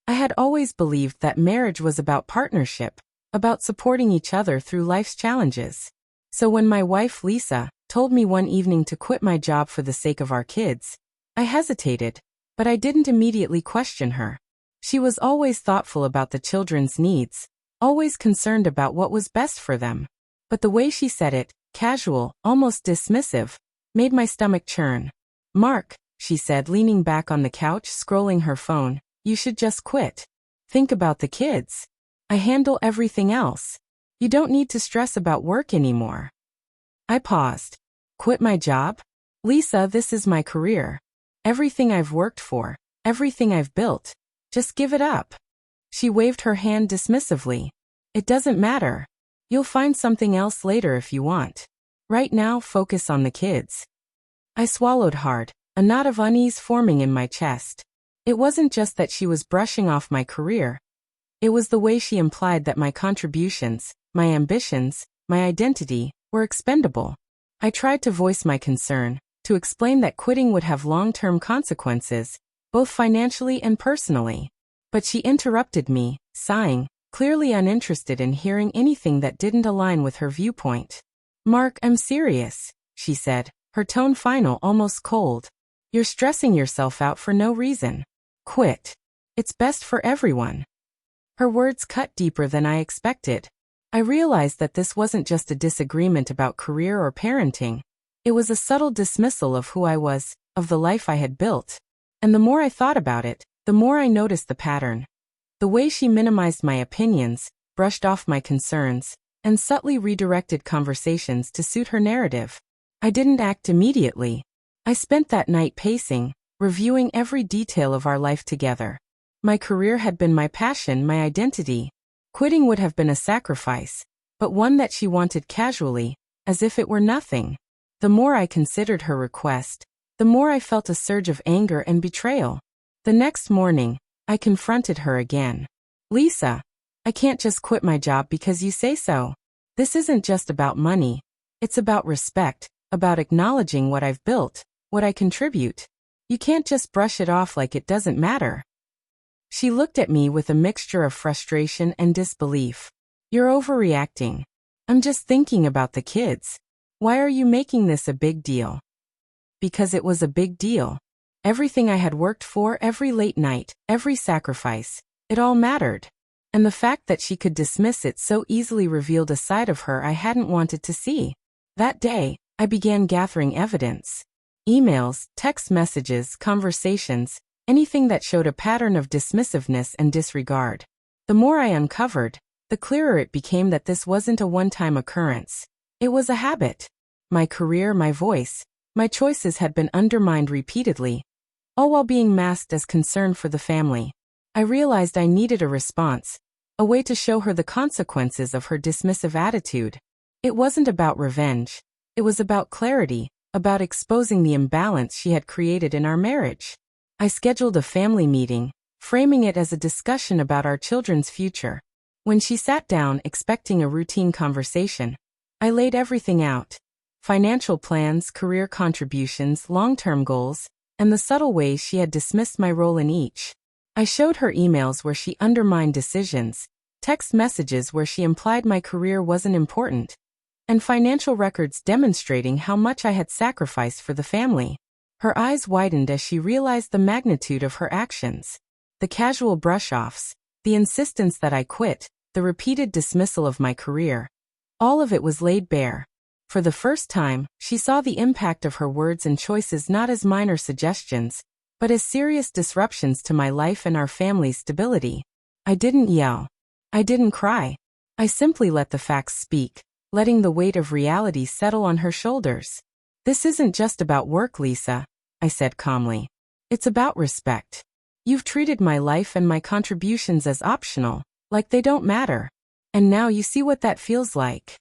I had always believed that marriage was about partnership, about supporting each other through life's challenges. So when my wife Lisa told me one evening to quit my job for the sake of our kids, I hesitated, but I didn't immediately question her. She was always thoughtful about the children's needs, always concerned about what was best for them. But the way she said it, casual, almost dismissive, made my stomach churn. "Mark," she said, leaning back on the couch, scrolling her phone, "you should just quit. Think about the kids. I handle everything else. You don't need to stress about work anymore." I paused. Quit my job? Lisa, this is my career. Everything I've worked for, everything I've built. Just give it up. She waved her hand dismissively. "It doesn't matter. You'll find something else later if you want. Right now, focus on the kids." I swallowed hard, a knot of unease forming in my chest. It wasn't just that she was brushing off my career. It was the way she implied that my contributions, my ambitions, my identity, were expendable. I tried to voice my concern, to explain that quitting would have long-term consequences, both financially and personally. But she interrupted me, sighing, clearly uninterested in hearing anything that didn't align with her viewpoint. "Mark, I'm serious," she said, her tone final, almost cold. "You're stressing yourself out for no reason. Quit. It's best for everyone." Her words cut deeper than I expected. I realized that this wasn't just a disagreement about career or parenting. It was a subtle dismissal of who I was, of the life I had built. And the more I thought about it, the more I noticed the pattern. The way she minimized my opinions, brushed off my concerns, and subtly redirected conversations to suit her narrative. I didn't act immediately. I spent that night pacing, reviewing every detail of our life together. My career had been my passion, my identity. Quitting would have been a sacrifice, but one that she wanted casually, as if it were nothing. The more I considered her request, the more I felt a surge of anger and betrayal. The next morning, I confronted her again. "Lisa, I can't just quit my job because you say so. This isn't just about money. It's about respect, about acknowledging what I've built, what I contribute. You can't just brush it off like it doesn't matter." She looked at me with a mixture of frustration and disbelief. "You're overreacting. I'm just thinking about the kids. Why are you making this a big deal?" Because it was a big deal. Everything I had worked for, every late night, every sacrifice, it all mattered. And the fact that she could dismiss it so easily revealed a side of her I hadn't wanted to see. That day, I began gathering evidence. Emails, text messages, conversations, anything that showed a pattern of dismissiveness and disregard. The more I uncovered, the clearer it became that this wasn't a one-time occurrence. It was a habit. My career, my voice, my choices had been undermined repeatedly, all while being masked as concern for the family. I realized I needed a response, a way to show her the consequences of her dismissive attitude. It wasn't about revenge. It was about clarity, about exposing the imbalance she had created in our marriage. I scheduled a family meeting, framing it as a discussion about our children's future. When she sat down expecting a routine conversation, I laid everything out. Financial plans, career contributions, long-term goals, and the subtle ways she had dismissed my role in each. I showed her emails where she undermined decisions, text messages where she implied my career wasn't important, and financial records demonstrating how much I had sacrificed for the family. Her eyes widened as she realized the magnitude of her actions. The casual brush-offs, the insistence that I quit, the repeated dismissal of my career. All of it was laid bare. For the first time, she saw the impact of her words and choices not as minor suggestions, but as serious disruptions to my life and our family's stability. I didn't yell. I didn't cry. I simply let the facts speak, letting the weight of reality settle on her shoulders. "This isn't just about work, Lisa," I said calmly. "It's about respect. You've treated my life and my contributions as optional, like they don't matter. And now you see what that feels like."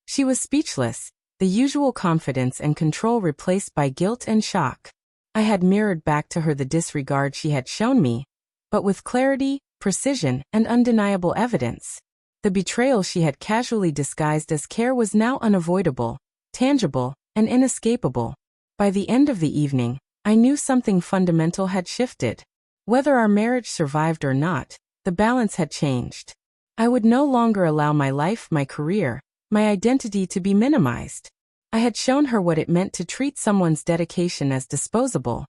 She was speechless, the usual confidence and control replaced by guilt and shock. I had mirrored back to her the disregard she had shown me, but with clarity, precision, and undeniable evidence. The betrayal she had casually disguised as care was now unavoidable, tangible, and inescapable. By the end of the evening, I knew something fundamental had shifted. Whether our marriage survived or not, the balance had changed. I would no longer allow my life, my career, my identity to be minimized. I had shown her what it meant to treat someone's dedication as disposable,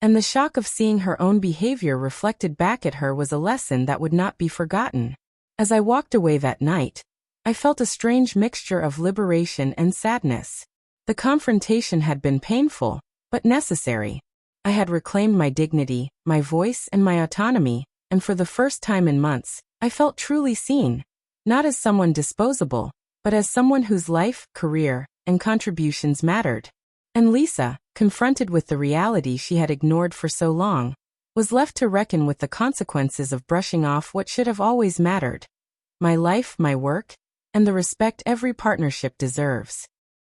and the shock of seeing her own behavior reflected back at her was a lesson that would not be forgotten. As I walked away that night, I felt a strange mixture of liberation and sadness. The confrontation had been painful, but necessary. I had reclaimed my dignity, my voice, and my autonomy, and for the first time in months, I felt truly seen, not as someone disposable, but as someone whose life, career, and contributions mattered. And Lisa, confronted with the reality she had ignored for so long, was left to reckon with the consequences of brushing off what should have always mattered: my life, my work, and the respect every partnership deserves.